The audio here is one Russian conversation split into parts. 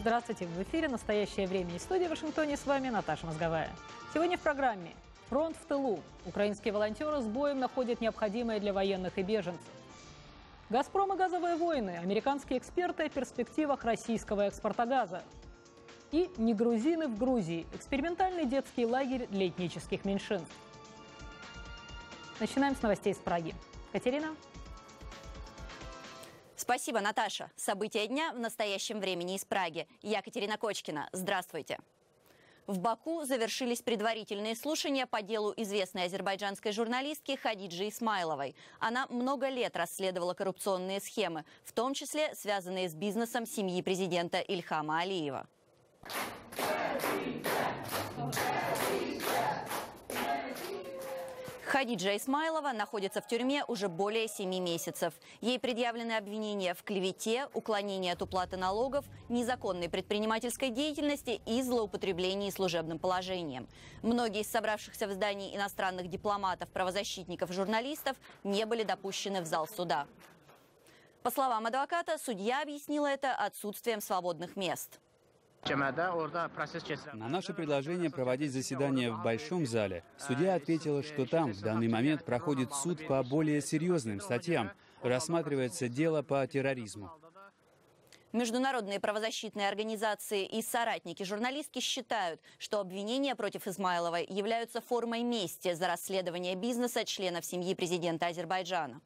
Здравствуйте, в эфире «Настоящее время» из студии в Вашингтоне. С вами Наташа Мозговая. Сегодня в программе «Фронт в тылу». Украинские волонтеры с боем находят необходимое для военных и беженцев. «Газпром» и газовые войны. Американские эксперты о перспективах российского экспорта газа. И «Не грузины в Грузии». Экспериментальный детский лагерь для этнических меньшинств. Начинаем с новостей из Праги. Катерина? Спасибо, Наташа. События дня в настоящем времени из Праги. Я Катерина Кочкина. Здравствуйте. В Баку завершились предварительные слушания по делу известной азербайджанской журналистки Хадиджи Исмайловой. Она много лет расследовала коррупционные схемы, в том числе связанные с бизнесом семьи президента Ильхама Алиева. Хадиджа Исмайлова находится в тюрьме уже более 7 месяцев. Ей предъявлены обвинения в клевете, уклонении от уплаты налогов, незаконной предпринимательской деятельности и злоупотреблении служебным положением. Многие из собравшихся в здании иностранных дипломатов, правозащитников, журналистов не были допущены в зал суда. По словам адвоката, судья объяснила это отсутствием свободных мест. На наше предложение проводить заседание в большом зале судья ответила, что там в данный момент проходит суд по более серьезным статьям. Рассматривается дело по терроризму. Международные правозащитные организации и соратники журналистки считают, что обвинения против Исмайловой являются формой мести за расследование бизнеса членов семьи президента Азербайджана.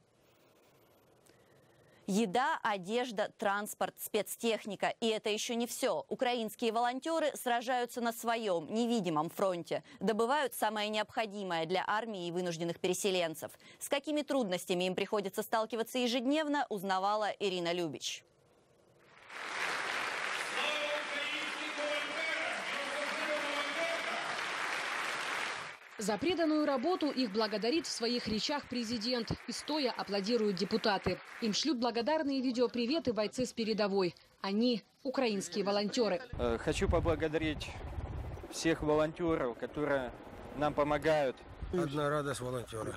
Еда, одежда, транспорт, спецтехника. И это еще не все. Украинские волонтеры сражаются на своем невидимом фронте. Добывают самое необходимое для армии и вынужденных переселенцев. С какими трудностями им приходится сталкиваться ежедневно, узнавала Ирина Любич. За преданную работу их благодарит в своих речах президент. И стоя аплодируют депутаты. Им шлют благодарные видеоприветы бойцы с передовой. Они – украинские волонтеры. Хочу поблагодарить всех волонтеров, которые нам помогают. Одна радость волонтера.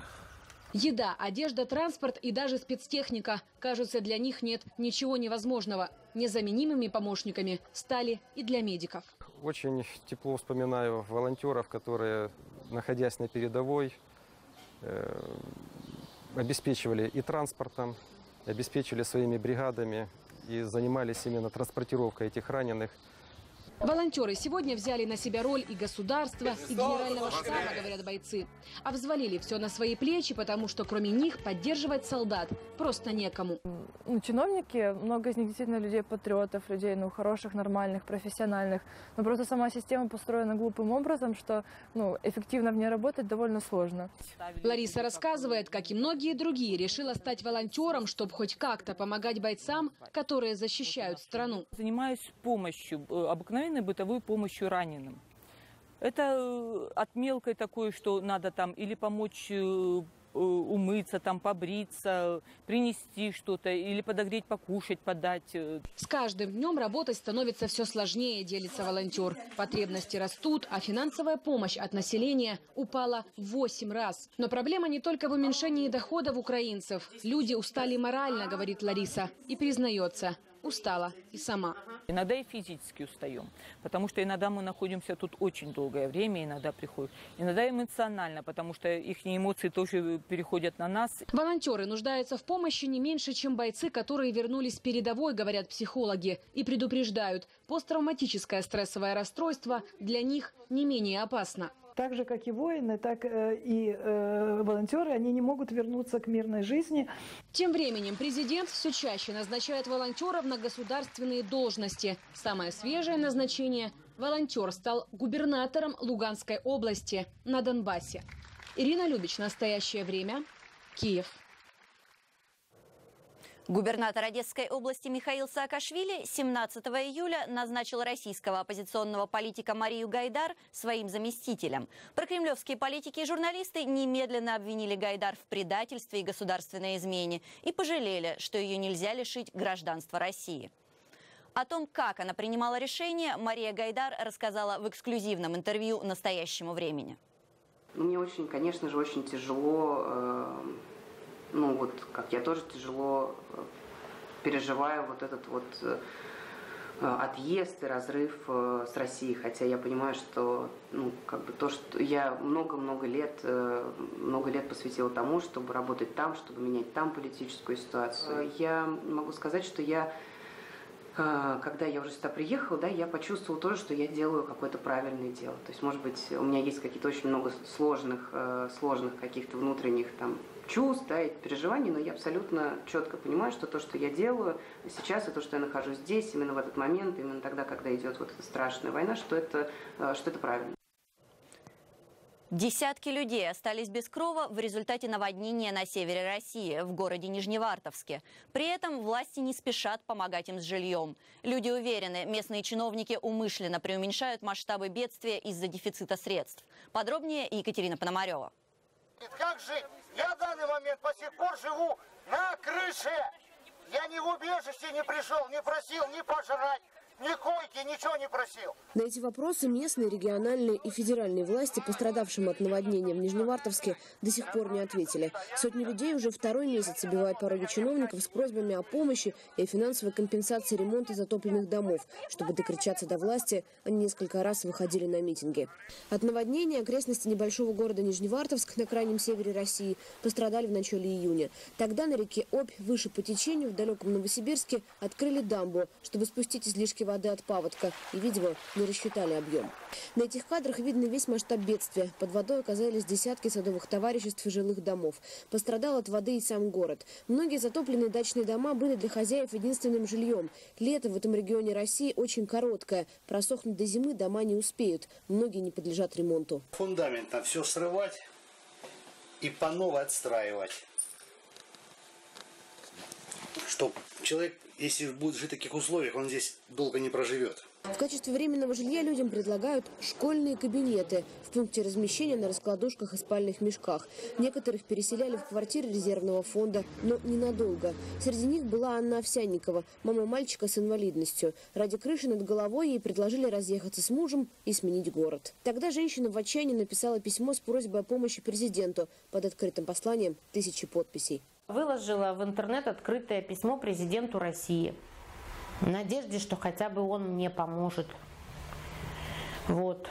Еда, одежда, транспорт и даже спецтехника. Кажется, для них нет ничего невозможного. Незаменимыми помощниками стали и для медиков. Очень тепло вспоминаю волонтеров, которые, находясь на передовой, обеспечивали и транспортом, обеспечивали своими бригадами и занимались именно транспортировкой этих раненых. Волонтеры сегодня взяли на себя роль и государства, и генерального штаба, говорят бойцы. А взвалили все на свои плечи, потому что кроме них поддерживать солдат просто некому. Чиновники, много из них действительно людей-патриотов, людей хороших, нормальных, профессиональных. Но просто сама система построена глупым образом, что эффективно в ней работать довольно сложно. Лариса рассказывает, как и многие другие, решила стать волонтером, чтобы хоть как-то помогать бойцам, которые защищают страну. Занимаюсь помощью, обыкновенной бытовой помощью раненым. Это от мелкой такой, что надо там или помочь умыться, там побриться, принести что-то или подогреть, покушать, подать. С каждым днем работать становится все сложнее, делится волонтер. Потребности растут, а финансовая помощь от населения упала в 8 раз. Но проблема не только в уменьшении доходов украинцев. Люди устали морально, говорит Лариса, и признается, устала и сама. Иногда и физически устаем, потому что иногда мы находимся тут очень долгое время, иногда приходят. Иногда эмоционально, потому что их эмоции тоже переходят на нас. Волонтеры нуждаются в помощи не меньше, чем бойцы, которые вернулись с передовой, говорят психологи, и предупреждают, посттравматическое стрессовое расстройство для них не менее опасно. Так же, как и воины, так и волонтеры, они не могут вернуться к мирной жизни. Тем временем президент все чаще назначает волонтеров на государственные должности. Самое свежее назначение – волонтер стал губернатором Луганской области на Донбассе. Ирина Любич, «Настоящее время», Киев. Губернатор Одесской области Михаил Саакашвили 17 июля назначил российского оппозиционного политика Марию Гайдар своим заместителем. Прокремлевские политики и журналисты немедленно обвинили Гайдар в предательстве и государственной измене и пожалели, что ее нельзя лишить гражданства России. О том, как она принимала решение, Мария Гайдар рассказала в эксклюзивном интервью «Настоящему времени». Мне очень, конечно же, очень тяжело, как я тоже тяжело переживаю вот этот вот отъезд и разрыв с Россией, хотя я понимаю, что то, что я много лет посвятила тому, чтобы работать там, чтобы менять там политическую ситуацию. Я могу сказать, что когда я уже сюда приехала, я почувствовала тоже, что я делаю какое-то правильное дело. То есть, может быть, у меня есть какие-то очень много сложных каких-то внутренних чувств, и переживаний, но я абсолютно четко понимаю, что то, что я делаю сейчас, и то, что я нахожусь здесь, именно в этот момент, именно тогда, когда идет вот эта страшная война, что это правильно. Десятки людей остались без крова в результате наводнения на севере России, в городе Нижневартовске. При этом власти не спешат помогать им с жильем. Люди уверены, местные чиновники умышленно преуменьшают масштабы бедствия из-за дефицита средств. Подробнее Екатерина Пономарева. Как жить? Я в данный момент по сих пор живу на крыше. Я ни в убежище не пришел, не просил ни пожрать, ни койки, ничего не просил. На эти вопросы местные, региональные и федеральные власти, пострадавшим от наводнения в Нижневартовске, до сих пор не ответили. Сотни людей уже второй месяц обивают пороги чиновников с просьбами о помощи и о финансовой компенсации ремонта затопленных домов. Чтобы докричаться до власти, они несколько раз выходили на митинги. От наводнения окрестности небольшого города Нижневартовск на крайнем севере России пострадали в начале июня. Тогда на реке Обь, выше по течению, в далеком Новосибирске, открыли дамбу, чтобы спустить излишки воды от паводка. И, видимо, не рассчитали объем. На этих кадрах видно весь масштаб бедствия. Под водой оказались десятки садовых товариществ и жилых домов. Пострадал от воды и сам город. Многие затопленные дачные дома были для хозяев единственным жильем. Лето в этом регионе России очень короткое. Просохнуть до зимы дома не успеют. Многие не подлежат ремонту. Фундамент надо все срывать и по новой отстраивать. Чтобы человек, если будет жить в таких условиях, он здесь долго не проживет. В качестве временного жилья людям предлагают школьные кабинеты в пункте размещения на раскладушках и спальных мешках. Некоторых переселяли в квартиры резервного фонда, но ненадолго. Среди них была Анна Овсянникова, мама мальчика с инвалидностью. Ради крыши над головой ей предложили разъехаться с мужем и сменить город. Тогда женщина в отчаянии написала письмо с просьбой о помощи президенту. Под открытым посланием тысячи подписей. Выложила в интернет открытое письмо президенту России. В надежде, что хотя бы он мне поможет. Вот.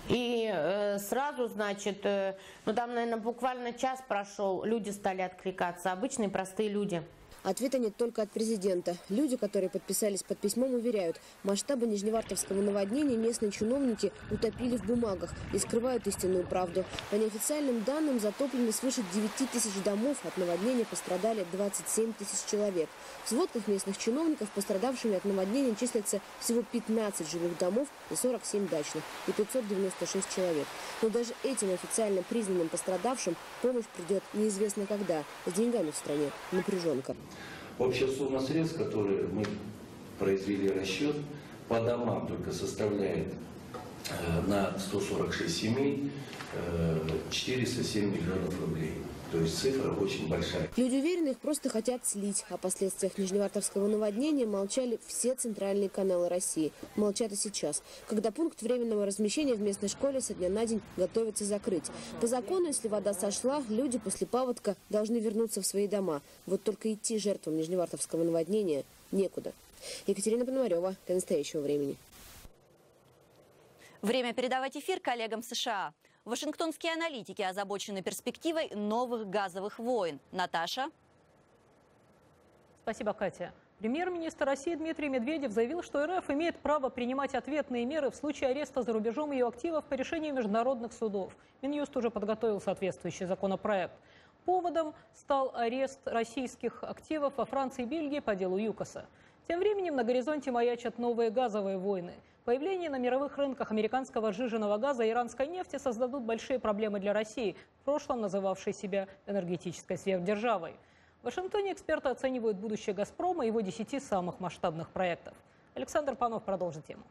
И сразу, значит, там, наверное, буквально час прошел, люди стали откликаться, обычные простые люди. Ответа нет только от президента. Люди, которые подписались под письмом, уверяют, масштабы нижневартовского наводнения местные чиновники утопили в бумагах и скрывают истинную правду. По неофициальным данным, затоплены свыше 9 тысяч домов, от наводнения пострадали 27 тысяч человек. В сводках местных чиновников пострадавшими от наводнения числятся всего 15 жилых домов и 47 дачных, и 596 человек. Но даже этим официально признанным пострадавшим помощь придет неизвестно когда. С деньгами в стране напряженка. Общая сумма средств, которые мы произвели расчет, по домам только составляет на 146 семей 407 миллионов рублей. То есть цифра очень большая. Люди уверены, их просто хотят слить. О последствиях нижневартовского наводнения молчали все центральные каналы России. Молчат и сейчас, когда пункт временного размещения в местной школе со дня на день готовится закрыть. По закону, если вода сошла, люди после паводка должны вернуться в свои дома. Вот только идти жертвам нижневартовского наводнения некуда. Екатерина Пономарева, для настоящего времени. Время передавать эфир коллегам США. Вашингтонские аналитики озабочены перспективой новых газовых войн. Наташа? Спасибо, Катя. Премьер-министр России Дмитрий Медведев заявил, что РФ имеет право принимать ответные меры в случае ареста за рубежом ее активов по решению международных судов. Минюст уже подготовил соответствующий законопроект. Поводом стал арест российских активов во Франции и Бельгии по делу ЮКОСа. Тем временем на горизонте маячат новые газовые войны. Появление на мировых рынках американского сжиженного газа и иранской нефти создадут большие проблемы для России, в прошлом называвшей себя энергетической сверхдержавой. В Вашингтоне эксперты оценивают будущее «Газпрома» и его 10 самых масштабных проектов. Александр Панов продолжит тему.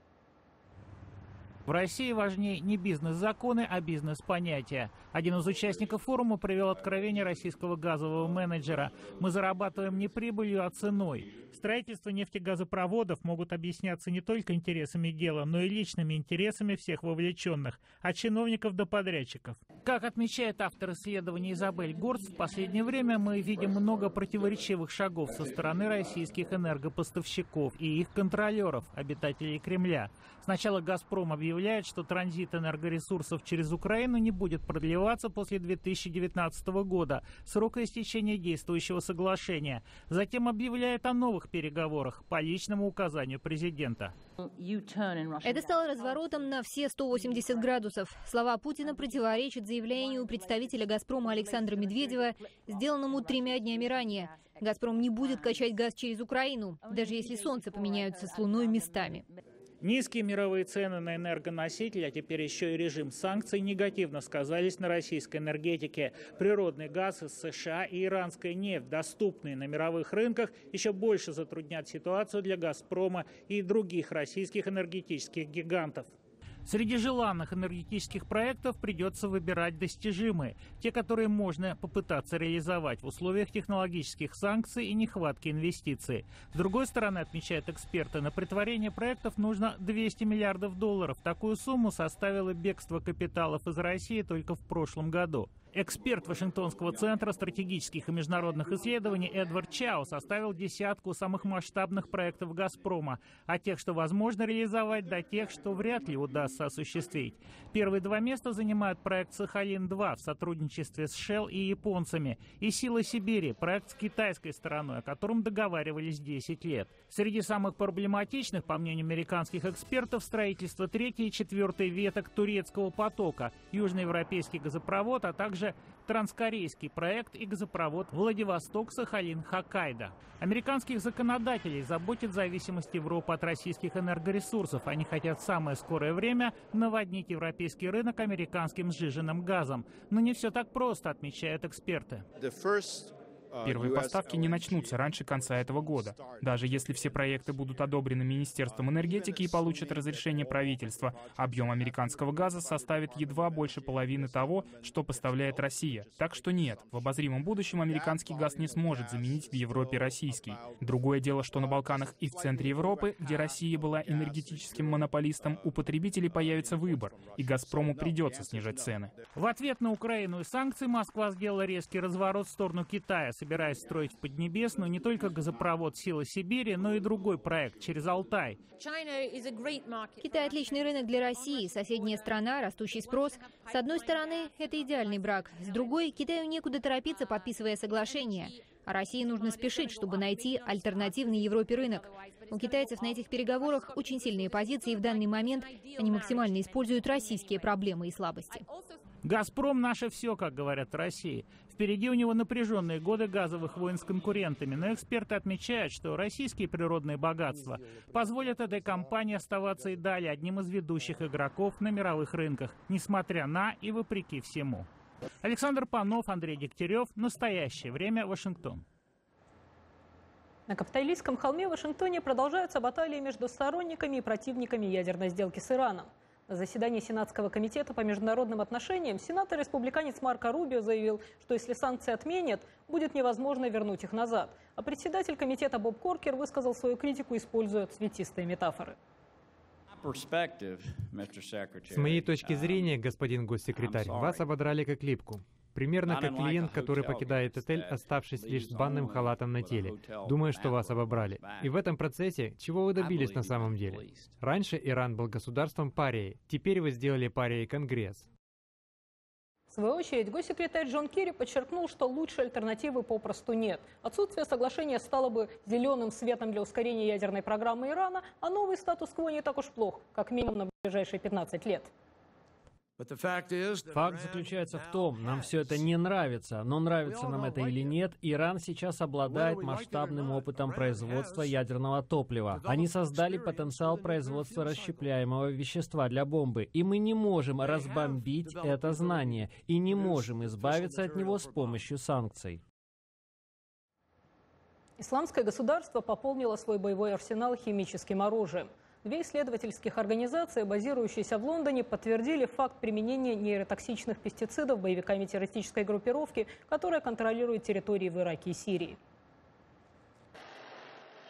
В России важнее не бизнес-законы, а бизнес-понятия. Один из участников форума привел откровение российского газового менеджера. Мы зарабатываем не прибылью, а ценой. Строительство нефтегазопроводов могут объясняться не только интересами дела, но и личными интересами всех вовлеченных, от чиновников до подрядчиков. Как отмечает автор исследования Изабель Горст, в последнее время мы видим много противоречивых шагов со стороны российских энергопоставщиков и их контролеров, обитателей Кремля. Сначала «Газпром» объявляет, что транзит энергоресурсов через Украину не будет продлеваться после 2019 года, срока истечения действующего соглашения. Затем объявляет о новых переговорах по личному указанию президента. Это стало разворотом на все 180 градусов. Слова Путина противоречат заявлению представителя «Газпрома» Александра Медведева, сделанному 3 днями ранее. «Газпром» не будет качать газ через Украину, даже если солнце поменяются с Луной местами. Низкие мировые цены на энергоносители, а теперь еще и режим санкций негативно сказались на российской энергетике. Природный газ из США и иранская нефть, доступные на мировых рынках, еще больше затруднят ситуацию для «Газпрома» и других российских энергетических гигантов. Среди желанных энергетических проектов придется выбирать достижимые, те, которые можно попытаться реализовать в условиях технологических санкций и нехватки инвестиций. С другой стороны, отмечают эксперты, на претворение проектов нужно 200 миллиардов долларов. Такую сумму составило бегство капиталов из России только в прошлом году. Эксперт Вашингтонского центра стратегических и международных исследований Эдвард Чао составил десятку самых масштабных проектов «Газпрома», от тех, что возможно реализовать, до тех, что вряд ли удастся осуществить. Первые 2 места занимают проект «Сахалин-2» в сотрудничестве с Shell и японцами, и «Сила Сибири» — проект с китайской стороной, о котором договаривались 10 лет. Среди самых проблематичных, по мнению американских экспертов, строительство 3-й и 4-й веток турецкого потока, южноевропейский газопровод, а также транскорейский проект и газопровод Владивосток-Сахалин-Хоккайдо. Американских законодателей заботит зависимость Европы от российских энергоресурсов. Они хотят в самое скорое время наводнить европейский рынок американским сжиженным газом. Но не все так просто, отмечают эксперты. Первые поставки не начнутся раньше конца этого года. Даже если все проекты будут одобрены Министерством энергетики и получат разрешение правительства, объем американского газа составит едва больше половины того, что поставляет Россия. Так что нет, в обозримом будущем американский газ не сможет заменить в Европе российский. Другое дело, что на Балканах и в центре Европы, где Россия была энергетическим монополистом, у потребителей появится выбор, и «Газпрому» придется снижать цены. В ответ на Украину и санкции Москва сделала резкий разворот в сторону Китая, собираясь строить в Поднебесную не только газопровод «Сила Сибири», но и другой проект через Алтай. Китай – отличный рынок для России, соседняя страна, растущий спрос. С одной стороны, это идеальный брак. С другой, Китаю некуда торопиться, подписывая соглашение. А России нужно спешить, чтобы найти альтернативный Европе рынок. У китайцев на этих переговорах очень сильные позиции, и в данный момент они максимально используют российские проблемы и слабости. «Газпром» — наше все, как говорят в России. Впереди у него напряженные годы газовых войн с конкурентами, но эксперты отмечают, что российские природные богатства позволят этой компании оставаться и далее одним из ведущих игроков на мировых рынках, несмотря на и вопреки всему. Александр Панов, Андрей Дегтярев. Настоящее время. Вашингтон. На Капитолийском холме в Вашингтоне продолжаются баталии между сторонниками и противниками ядерной сделки с Ираном. На заседании Сенатского комитета по международным отношениям сенатор-республиканец Марко Рубио заявил, что если санкции отменят, будет невозможно вернуть их назад. А председатель комитета Боб Коркер высказал свою критику, используя цветистые метафоры. С моей точки зрения, господин госсекретарь, вас ободрали как липку. Примерно как клиент, который покидает отель, оставшись лишь с банным халатом на теле. Думаю, что вас обобрали. И в этом процессе, чего вы добились на самом деле? Раньше Иран был государством-парией, теперь вы сделали парией Конгресс. В свою очередь, госсекретарь Джон Керри подчеркнул, что лучшей альтернативы попросту нет. Отсутствие соглашения стало бы зеленым светом для ускорения ядерной программы Ирана, а новый статус-кво не так уж плох, как минимум на ближайшие 15 лет. Факт заключается в том, нам все это не нравится, но нравится нам это или нет, Иран сейчас обладает масштабным опытом производства ядерного топлива. Они создали потенциал производства расщепляемого вещества для бомбы, и мы не можем разбомбить это знание, и не можем избавиться от него с помощью санкций. Исламское государство пополнило свой боевой арсенал химическим оружием. 2 исследовательских организации, базирующиеся в Лондоне, подтвердили факт применения нейротоксичных пестицидов боевиками террористической группировки, которая контролирует территории в Ираке и Сирии.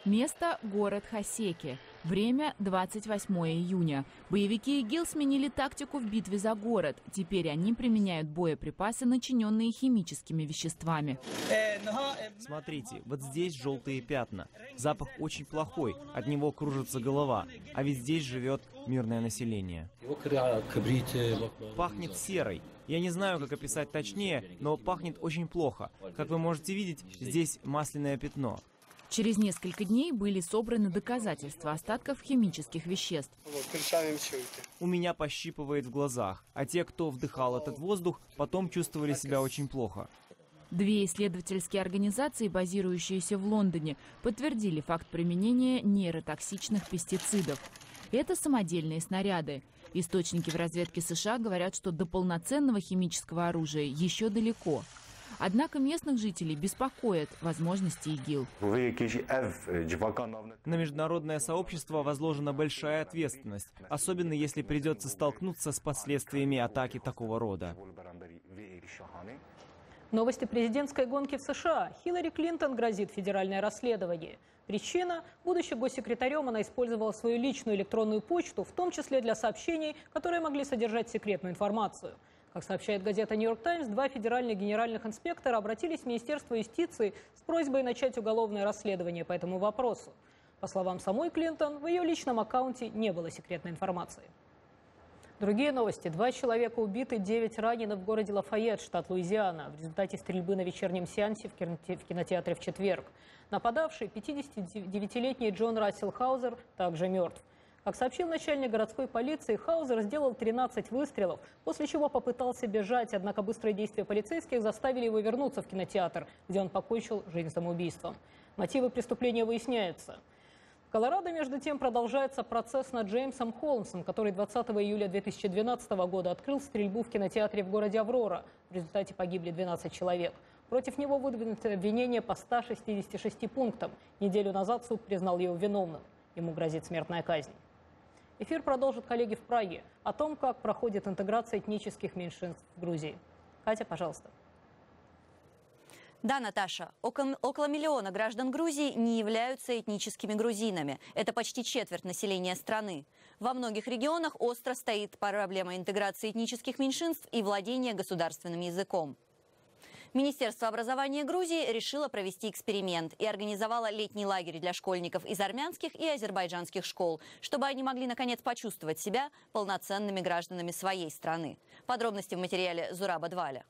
Место – город Хасеки. Время 28 июня. Боевики ИГИЛ сменили тактику в битве за город. Теперь они применяют боеприпасы, начиненные химическими веществами. Смотрите, вот здесь желтые пятна. Запах очень плохой, от него кружится голова. А ведь здесь живет мирное население. Пахнет серой. Я не знаю, как описать точнее, но пахнет очень плохо. Как вы можете видеть, здесь масляное пятно. Через несколько дней были собраны доказательства остатков химических веществ. У меня пощипывает в глазах, а те, кто вдыхал этот воздух, потом чувствовали себя очень плохо. Две исследовательские организации, базирующиеся в Лондоне, подтвердили факт применения нейротоксичных пестицидов. Это самодельные снаряды. Источники в разведке США говорят, что до полноценного химического оружия еще далеко. Однако местных жителей беспокоят возможности ИГИЛ. На международное сообщество возложена большая ответственность, особенно если придется столкнуться с последствиями атаки такого рода. Новости президентской гонки в США. Хиллари Клинтон грозит федеральное расследование. Причина – будучи госсекретарем, она использовала свою личную электронную почту, в том числе для сообщений, которые могли содержать секретную информацию. Как сообщает газета «Нью-Йорк Таймс», два федеральных генеральных инспектора обратились в Министерство юстиции с просьбой начать уголовное расследование по этому вопросу. По словам самой Клинтон, в ее личном аккаунте не было секретной информации. Другие новости. 2 человека убиты, 9 ранены в городе Лафайетт, штат Луизиана, в результате стрельбы на вечернем сеансе в кинотеатре в четверг. Нападавший, 59-летний Джон Рассел Хаузер, также мертв. Как сообщил начальник городской полиции, Хаузер сделал 13 выстрелов, после чего попытался бежать, однако быстрые действия полицейских заставили его вернуться в кинотеатр, где он покончил жизнь самоубийством. Мотивы преступления выясняются. В Колорадо, между тем, продолжается процесс над Джеймсом Холмсом, который 20 июля 2012 года открыл стрельбу в кинотеатре в городе Аврора. В результате погибли 12 человек. Против него выдвинуто обвинение по 166 пунктам. Неделю назад суд признал его виновным. Ему грозит смертная казнь. Эфир продолжат коллеги в Праге о том, как проходит интеграция этнических меньшинств в Грузии. Катя, пожалуйста. Да, Наташа, около миллиона граждан Грузии не являются этническими грузинами. Это почти четверть населения страны. Во многих регионах остро стоит проблема интеграции этнических меньшинств и владения государственным языком. Министерство образования Грузии решило провести эксперимент и организовало летний лагерь для школьников из армянских и азербайджанских школ, чтобы они могли наконец почувствовать себя полноценными гражданами своей страны. Подробности в материале Зураба Дваля.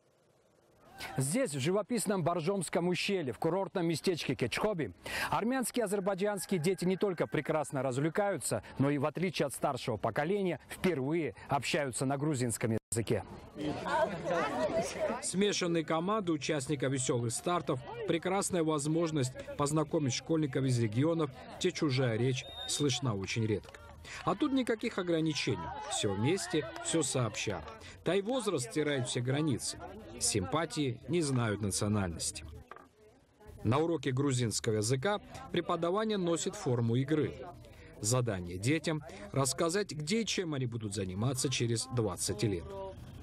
Здесь, в живописном Боржомском ущелье, в курортном местечке Кечхоби, армянские и азербайджанские дети не только прекрасно развлекаются, но и, в отличие от старшего поколения, впервые общаются на грузинском языке. Смешанные команды участников веселых стартов – прекрасная возможность познакомить школьников из регионов, где чужая речь слышна очень редко. А тут никаких ограничений. Все вместе, все сообща. Да и возраст стирает все границы. Симпатии не знают национальности. На уроке грузинского языка преподавание носит форму игры. Задание детям – рассказать, где и чем они будут заниматься через 20 лет.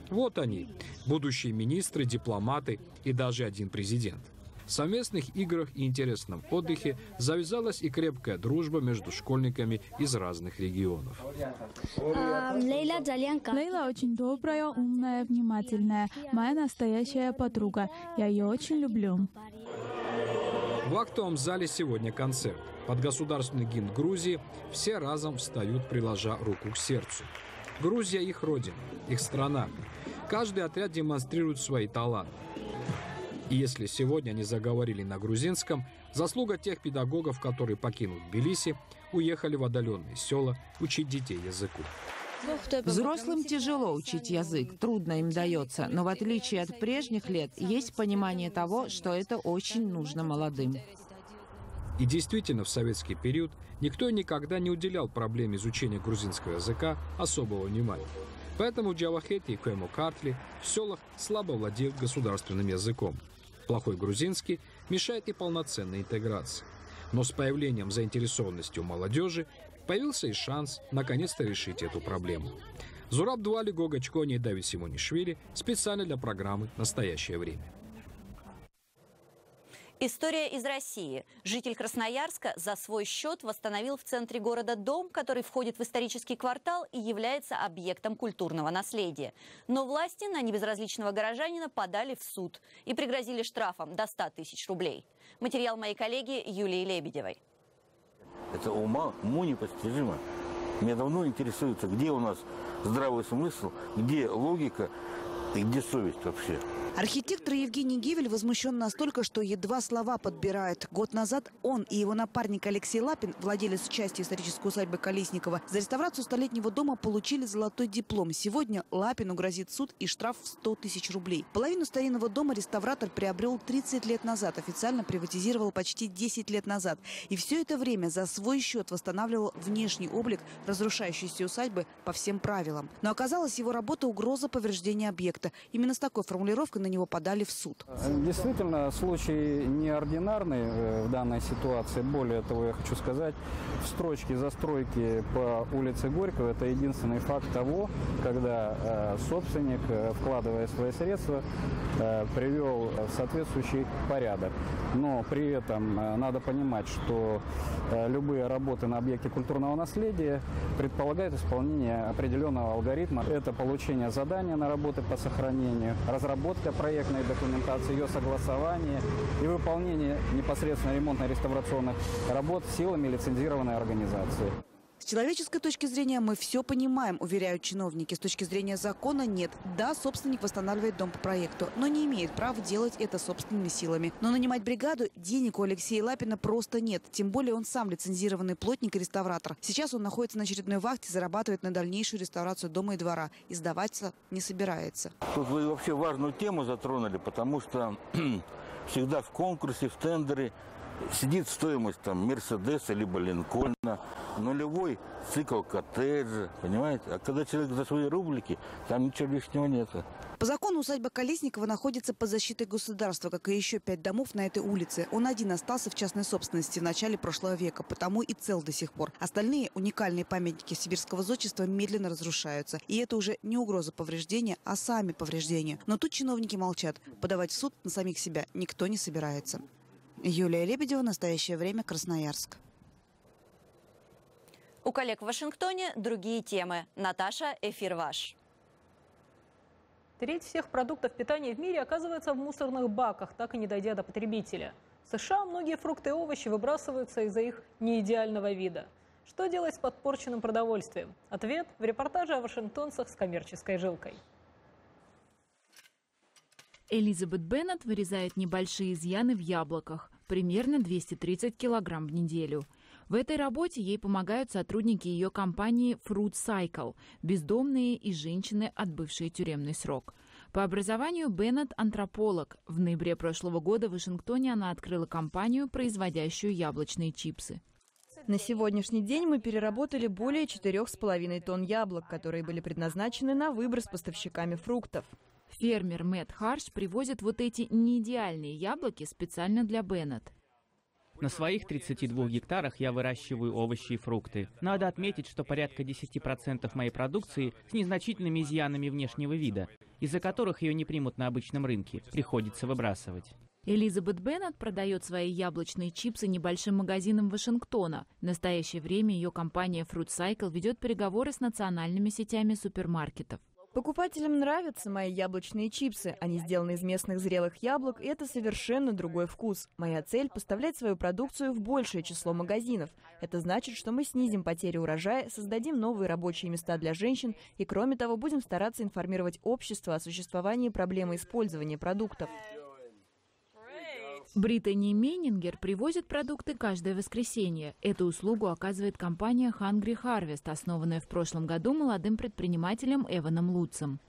Вот они, будущие министры, дипломаты и даже один президент. В совместных играх и интересном отдыхе завязалась и крепкая дружба между школьниками из разных регионов. Лейла очень добрая, умная, внимательная. Моя настоящая подруга. Я ее очень люблю. В актовом зале сегодня концерт. Под государственный гимн Грузии все разом встают, приложа руку к сердцу. Грузия – их родина, их страна. Каждый отряд демонстрирует свои таланты. И если сегодня они заговорили на грузинском, заслуга тех педагогов, которые, покинув Тбилиси, уехали в отдаленные села учить детей языку. Взрослым тяжело учить язык, трудно им дается, но в отличие от прежних лет есть понимание того, что это очень нужно молодым. И действительно, в советский период никто никогда не уделял проблеме изучения грузинского языка особого внимания. Поэтому в Джавахете и Куэмо-Картли в селах слабо владеют государственным языком. Плохой грузинский мешает и полноценной интеграции. Но с появлением заинтересованности у молодежи появился и шанс наконец-то решить эту проблему. Зураб Двали, Гога Чкони и Давид Симонишвили специально для программы «Настоящее время». История из России. Житель Красноярска за свой счет восстановил в центре города дом, который входит в исторический квартал и является объектом культурного наследия. Но власти на небезразличного горожанина подали в суд и пригрозили штрафом до 100 тысяч рублей. Материал моей коллеги Юлии Лебедевой. Это уму непостижимо. Меня давно интересуется, где у нас здравый смысл, где логика и где совесть вообще. Архитектор Евгений Гивель возмущен настолько, что едва слова подбирает. Год назад он и его напарник Алексей Лапин, владелец части исторической усадьбы Колесникова, за реставрацию столетнего дома получили золотой диплом. Сегодня Лапину грозит суд и штраф в 100 тысяч рублей. Половину старинного дома реставратор приобрел 30 лет назад, официально приватизировал почти 10 лет назад. И все это время за свой счет восстанавливал внешний облик разрушающейся усадьбы по всем правилам. Но оказалось, его работа – угроза повреждения объекта. Именно с такой формулировкой на него подали в суд. Действительно, случай неординарный в данной ситуации. Более того, я хочу сказать, в строчке застройки по улице Горького это единственный факт того, когда собственник, вкладывая свои средства, привел соответствующий порядок. Но при этом надо понимать, что любые работы на объекте культурного наследия предполагают исполнение определенного алгоритма. Это получение задания на работы по сохранению, разработка проектной документации, ее согласование и выполнение непосредственно ремонтно-реставрационных работ силами лицензированной организации. С человеческой точки зрения мы все понимаем, уверяют чиновники. С точки зрения закона нет. Да, собственник восстанавливает дом по проекту, но не имеет права делать это собственными силами. Но нанимать бригаду денег у Алексея Лапина просто нет. Тем более он сам лицензированный плотник и реставратор. Сейчас он находится на очередной вахте, зарабатывает на дальнейшую реставрацию дома и двора. И сдаваться не собирается. Тут вы вообще важную тему затронули, потому что всегда в конкурсе, в тендере сидит стоимость там Мерседеса либо Линкольна, нулевой цикл коттеджа, понимаете? А когда человек за свои рублики, там ничего лишнего нет. По закону усадьба Колесникова находится под защитой государства, как и еще 5 домов на этой улице. Он один остался в частной собственности в начале прошлого века, потому и цел до сих пор. Остальные уникальные памятники сибирского зодчества медленно разрушаются. И это уже не угроза повреждения, а сами повреждения. Но тут чиновники молчат. Подавать в суд на самих себя никто не собирается. Юлия Лебедева, «Настоящее время», Красноярск. У коллег в Вашингтоне другие темы. Наташа, эфир ваш. Треть всех продуктов питания в мире оказывается в мусорных баках, так и не дойдя до потребителя. В США многие фрукты и овощи выбрасываются из-за их неидеального вида. Что делать с подпорченным продовольствием? Ответ в репортаже о вашингтонцах с коммерческой жилкой. Элизабет Беннет вырезает небольшие изъяны в яблоках, примерно 230 килограмм в неделю. В этой работе ей помогают сотрудники ее компании Fruit Cycle, бездомные и женщины, отбывшие тюремный срок. По образованию Беннет – антрополог. В ноябре прошлого года в Вашингтоне она открыла компанию, производящую яблочные чипсы. На сегодняшний день мы переработали более 4,5 тонн яблок, которые были предназначены на выброс поставщиками фруктов. Фермер Мэтт Харш привозит вот эти неидеальные яблоки специально для Беннет. На своих 32 гектарах я выращиваю овощи и фрукты. Надо отметить, что порядка 10% моей продукции с незначительными изъянами внешнего вида, из-за которых ее не примут на обычном рынке, приходится выбрасывать. Элизабет Беннет продает свои яблочные чипсы небольшим магазинам Вашингтона. В настоящее время ее компания Fruit Cycle ведет переговоры с национальными сетями супермаркетов. Покупателям нравятся мои яблочные чипсы. Они сделаны из местных зрелых яблок, и это совершенно другой вкус. Моя цель – поставлять свою продукцию в большее число магазинов. Это значит, что мы снизим потери урожая, создадим новые рабочие места для женщин и, кроме того, будем стараться информировать общество о существовании проблемы использования продуктов. Британи Мейнингер привозит продукты каждое воскресенье. Эту услугу оказывает компания Hungry Harvest, основанная в прошлом году молодым предпринимателем Эваном Лутцем.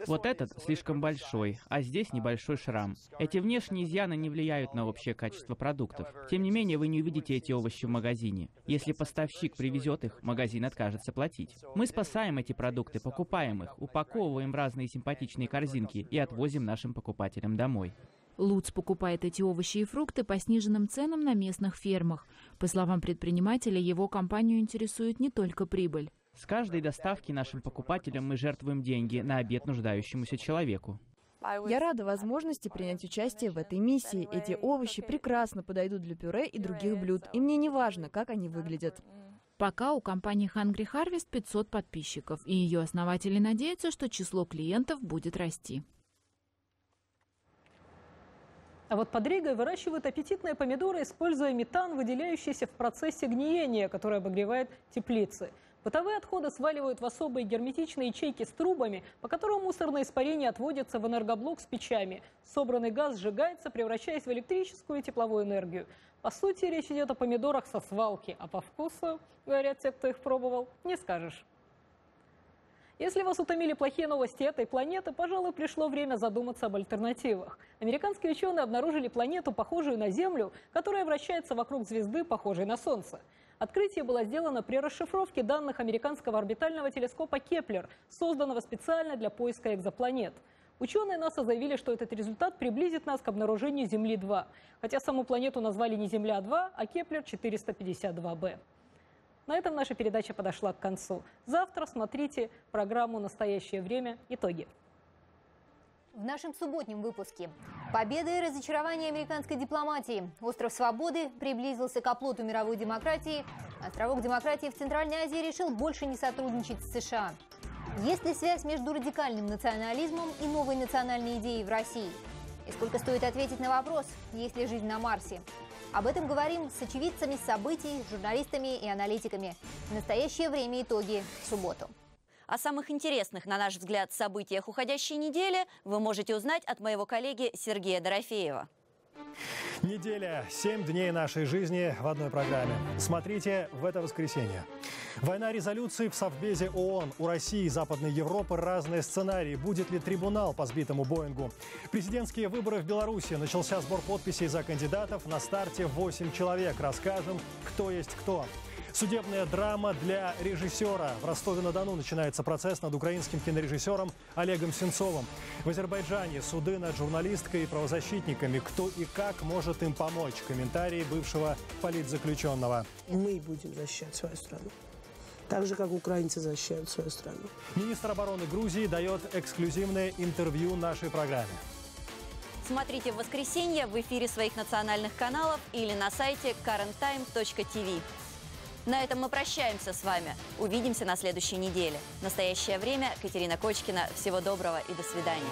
Вот этот слишком большой, а здесь небольшой шрам. Эти внешние изъяны не влияют на общее качество продуктов. Тем не менее, вы не увидите эти овощи в магазине. Если поставщик привезет их, магазин откажется платить. Мы спасаем эти продукты, покупаем их, упаковываем в разные симпатичные корзинки и отвозим нашим покупателям домой. Лутц покупает эти овощи и фрукты по сниженным ценам на местных фермах. По словам предпринимателя, его компанию интересует не только прибыль. С каждой доставки нашим покупателям мы жертвуем деньги на обед нуждающемуся человеку. Я рада возможности принять участие в этой миссии. Эти овощи прекрасно подойдут для пюре и других блюд, и мне не важно, как они выглядят. Пока у компании Hungry Harvest 500 подписчиков, и ее основатели надеются, что число клиентов будет расти. А вот под Ригой выращивают аппетитные помидоры, используя метан, выделяющийся в процессе гниения, который обогревает теплицы. Бытовые отходы сваливают в особые герметичные ячейки с трубами, по которым мусорное испарение отводится в энергоблок с печами. Собранный газ сжигается, превращаясь в электрическую и тепловую энергию. По сути, речь идет о помидорах со свалки, а по вкусу, говорят те, кто их пробовал, не скажешь. Если вас утомили плохие новости этой планеты, пожалуй, пришло время задуматься об альтернативах. Американские ученые обнаружили планету, похожую на Землю, которая вращается вокруг звезды, похожей на Солнце. Открытие было сделано при расшифровке данных американского орбитального телескопа Кеплер, созданного специально для поиска экзопланет. Ученые НАСА заявили, что этот результат приблизит нас к обнаружению Земли-2, хотя саму планету назвали не Земля-2, а Кеплер 452b. На этом наша передача подошла к концу. Завтра смотрите программу «Настоящее время. Итоги». В нашем субботнем выпуске. Победа и разочарование американской дипломатии. Остров Свободы приблизился к оплоту мировой демократии. Островок демократии в Центральной Азии решил больше не сотрудничать с США. Есть ли связь между радикальным национализмом и новой национальной идеей в России? И сколько стоит ответить на вопрос, есть ли жизнь на Марсе? Об этом говорим с очевидцами событий, журналистами и аналитиками. В настоящее время итоги в субботу. О самых интересных, на наш взгляд, событиях уходящей недели вы можете узнать от моего коллеги Сергея Дорофеева. Неделя, 7 дней нашей жизни в одной программе. Смотрите в это воскресенье. Война резолюций в Совбезе ООН. У России и Западной Европы разные сценарии. Будет ли трибунал по сбитому Боингу? Президентские выборы в Беларуси. Начался сбор подписей за кандидатов. На старте 8 человек. Расскажем, кто есть кто. Судебная драма для режиссера. В Ростове-на-Дону начинается процесс над украинским кинорежиссером Олегом Сенцовым. В Азербайджане суды над журналисткой и правозащитниками. Кто и как может им помочь? Комментарии бывшего политзаключенного. Мы будем защищать свою страну. Так же, как украинцы защищают свою страну. Министр обороны Грузии дает эксклюзивное интервью нашей программе. Смотрите в воскресенье в эфире своих национальных каналов или на сайте currenttime.tv. На этом мы прощаемся с вами. Увидимся на следующей неделе. В настоящее время Катерина Кочкина. Всего доброго и до свидания.